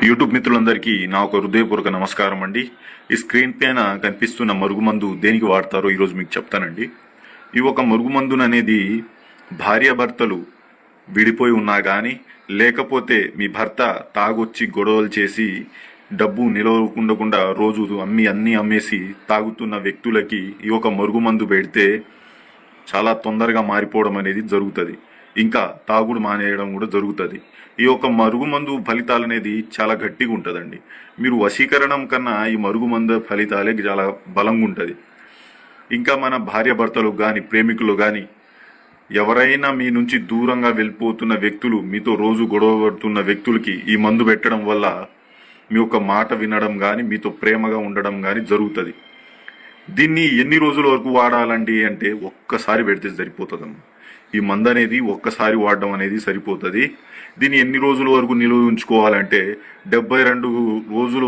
YouTube మిత్రులందరికీ నా ఒక హృదయపూర్వక నమస్కారం అండి. ఈ స్క్రీన్ పైన కనిపిస్తున్న మరుగుమందు దేనికి వాడతారో ఈరోజు మీకు చెప్తానండి. ఈ ఒక మరుగుమందును అనేది భార్యాభర్తలు విడిపోయి ఉన్నా కానీ, లేకపోతే మీ భర్త తాగొచ్చి గొడవలు చేసి డబ్బు నిలవకుండా రోజు అన్నీ అమ్మేసి తాగుతున్న వ్యక్తులకి ఈ ఒక మరుగుమందు పెడితే చాలా తొందరగా మారిపోవడం అనేది జరుగుతుంది. ఇంకా తాగుడు మానేయడం కూడా జరుగుతుంది. ఈ యొక్క మరుగుమందు ఫలితాలు అనేది చాలా గట్టిగా ఉంటుందండి. మీరు వశీకరణం కన్నా ఈ మరుగుమందు ఫలితాలే చాలా బలంగా ఉంటుంది. ఇంకా మన భార్యాభర్తలు కానీ, ప్రేమికులు కానీ, ఎవరైనా మీ నుంచి దూరంగా వెళ్ళిపోతున్న వ్యక్తులు, మీతో రోజు గొడవ పడుతున్న వ్యక్తులకి ఈ మందు పెట్టడం వల్ల మీ యొక్క మాట వినడం కానీ, మీతో ప్రేమగా ఉండడం కానీ జరుగుతుంది. దీన్ని ఎన్ని రోజుల వరకు వాడాలండి అంటే ఒక్కసారి పెడితే సరిపోతుందమ్మా. ఈ మందు అనేది ఒక్కసారి వాడడం అనేది సరిపోతుంది. దీన్ని ఎన్ని రోజుల వరకు నిలువ ఉంచుకోవాలంటే 72 రోజులు